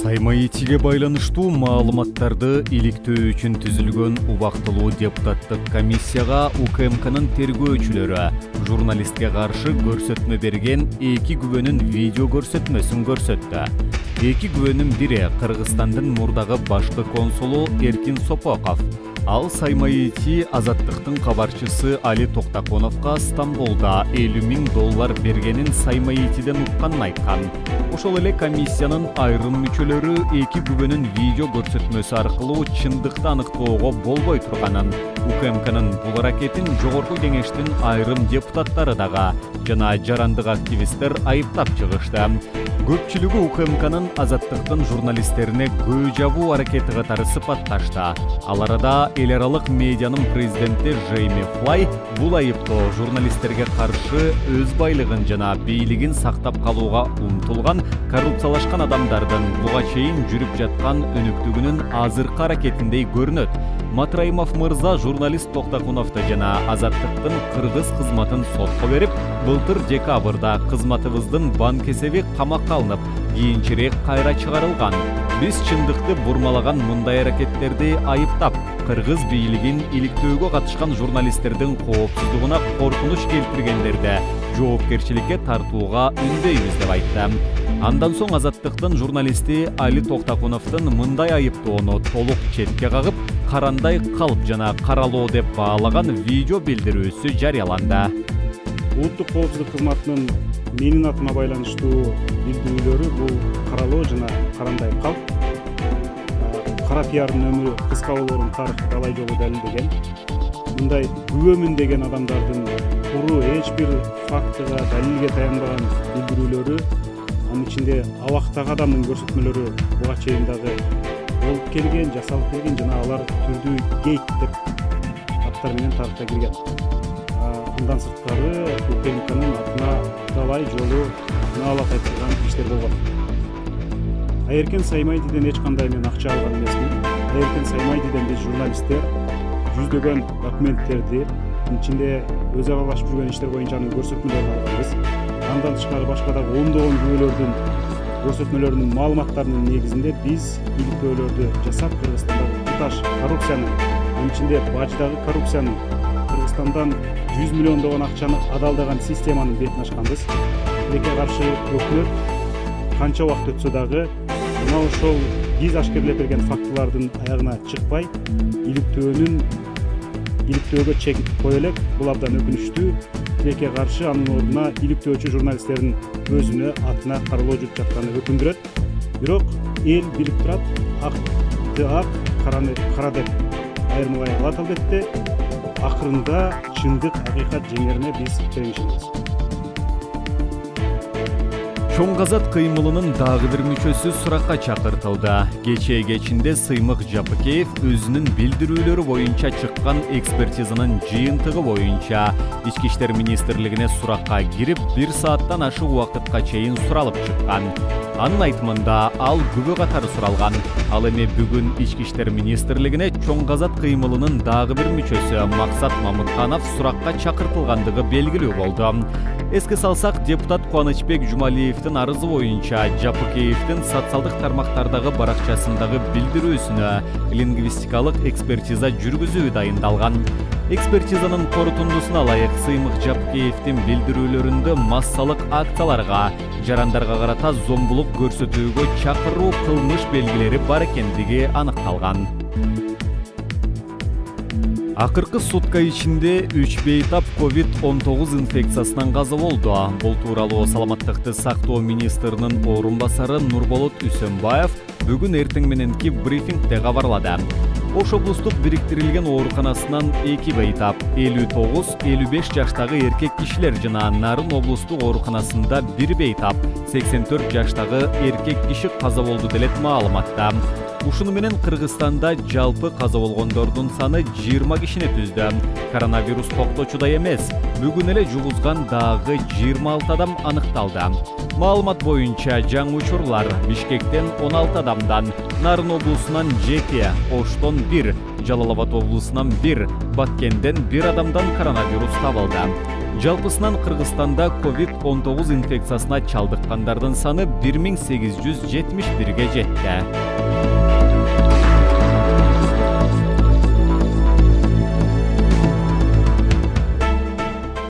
Саймаитиге байланыштуу маалыматтарды иликтөө үчүн түзүлгөн убактылуу депутаттык комиссияга УКМКнын тергөөчүлөрү журналистке каршы көрсөтмө берген 2 күбөнүн видео көрсөтмөсүн көрсөттү. 2 күбөнүн бири Кыргызстандын мурдагы башкы консулу Эркин Сопоков. Ал Саймаити Азаттыктын кабарчысы Али Токтаконовго Стамбулда $50.000 бергенин Саймаитиден укканын айткан. Ошол эле комиссиянын айрым мүчөлөрү 2 күбөнүн видео көрсөтмөсү аркылуу чындыкты аныктоого болбой турганын, УКМКнын бул аракетин Жогорку кеңештин айрым депутаттары дагы жана жарандык активисттер айыптап чыгышты. Көпчүлүгү УКМКнын Азаттыктын журналисттерине көө жабуу аракети катары сыпатташты. Ал арада эл аралык медианын президенти Джейми Флай бул айыптоо журналисттерге каршы өз байлыгын жана бийлигин сактап калууга умтулган коррупциялашкан адамдардын буга чейин жүрүп жаткан өнүктүгүнүн азыркы аракетиндей көрүнөт. Матраимов мырза журналист Токтакуновду жана Азаттыктын кыргыз кызматын сотко берип, былтыр декабрда кызматыбыздын банк эсеби камакка алынып, кийинчерээк кайра чыгарылган. Биз чындыкты бурмалаган мындай аракеттерди айыптап, кыргыз бийлигин иликтөөгө катышкан журналисттердин коопсуздугуна коркунуч келтиргендерди жоопкерчиликке тартууга үндөйбүз деп айтты. Андан соң Азаттыктын журналисти Али Токтаконовдун мындай айыптоону толук четке кагып, карандай калп жана каралоо деп баалаган видео билдирүүсү жарыяланды. Улуттук коопсуздук кызматынын менин атыма байланыштуу билдирүүлөрү бул каралоо жана карандай калп. Кара пиардын өмүрү кыска болоорун тарыхы талай жолу далилдеген. Мындай күбөмүн деген адамдардын туруу эч бир фактыга, далилге таянбаган билдирүүлөрү, анын ичинде абактагы адамдын көрсөтмөлөрү буга чейин дагы болуп келген, жасалып келген жана алар түрдүү гейт деп аттар менен тарыхка кирген. Андан сырткары УКМКнын атына талай жолу наала кайтарган иштер болгон. Эркин Саймаитиден эч кандай мен акча алган эмесмин. Эркин Саймаитиден биз журналисттер жүздөгөн документтерди, анын ичинде өзү аралашып жүргөн иштер боюнча анын көрсөтмөлөрүн алганбыз. Андан тышкары башка дагы ондогон күбөлөрдүн көрсөтмөлөрүнүн маалыматтарынын негизинде биз иликтөөлөрдү жасап, Кыргызстандагы туташ коррупцияны, анын ичинде баждагы коррупцияны, Кыргызстандан 100 миллиондогон акчаны адалдаган системанын бетин ачканбыз. Тилекке каршы өкмөт канча убакыт өтсө дагы мына ошол биз ашкерлеп берген фактылардын аягына чыкпай, иликтөөгө чекит кое элек. Бул абдан өкүнүчтүү. Тилекке каршы анын ордуна иликтөөчү журналисттердин өзүнө атына каралоо жүрүп жатканы өкүндүрөт. Бирок эл билип турат, акты ак, караны кара деп айырмалай алат албетте. Акырында чындык, акыйкат жеңерине биз терең ишенебиз. Чоң Казат кыймылынын дагы бир мүчөсү суракка чакыртылды. Кечинде Сыймык Жапыкеев өзүнүн билдирүүлөрү боюнча чыккан экспертизанын жыйынтыгы боюнча Ички иштер министрлигине суракка кирип, 1 сааттан ашык убакытка чейин суралып чыккан. Анын айтымында ал күбө катары суралган. Ал эми бүгүн Ички иштер министрлигине Чоң Казат кыймылынын дагы бир мүчөсү Максат Мамытканов суракка чакыртылгандыгы белгилүү болду. Эске салсак, депутат Кубанычбек Жумалиевдин арызы боюнча Жапыкеевдин социалдык тармактардагы баракчасындагы билдирүүсүнө лингвистикалык экспертиза жүргүзүү дайындалган. Экспертизанын корутундусуна ылайык Сыймык Жапыкеевдин билдирүүлөрүндө массалык акцияларга, жарандарга карата зомбулук көрсөтүүгө чакыруу кылмыш белгилери бар экендиги аныкталган. Акыркы сутка ичинде 3 бейтап COVID-19 инфекциясынан каза болду. Бул тууралуу Саламаттыкты сактоо министринин орун басары Нурболот Үсөнбаев бүгүн эртең мененки брифингде кабарлады. Ош облустук бириктирилген ооруканасынан 2 бейтап, 59-55 жаштагы эркек кишилер жана Нарын облустук ооруканасында 1 бейтап, 84 жаштагы эркек киши каза болду делет маалыматта. Ушуну менен Кыргызстанда жалпы каза болгондордун саны 20 кишини түздү. Коронавирус токточудай эмес. Бүгүн эле жугузган дагы 26 адам аныкталды. Маалымат боюнча жаңы учурлар Бишкектен 16 адамдан, Нарын облусунан 7, Оштон 1, Жалал Абад облусунан 1, Баткенден 1 адамдан коронавирус табылды. Жалпысынан Кыргызстанда COVID-19 инфекциясына чалдыккандардын саны 1871-ге жетти.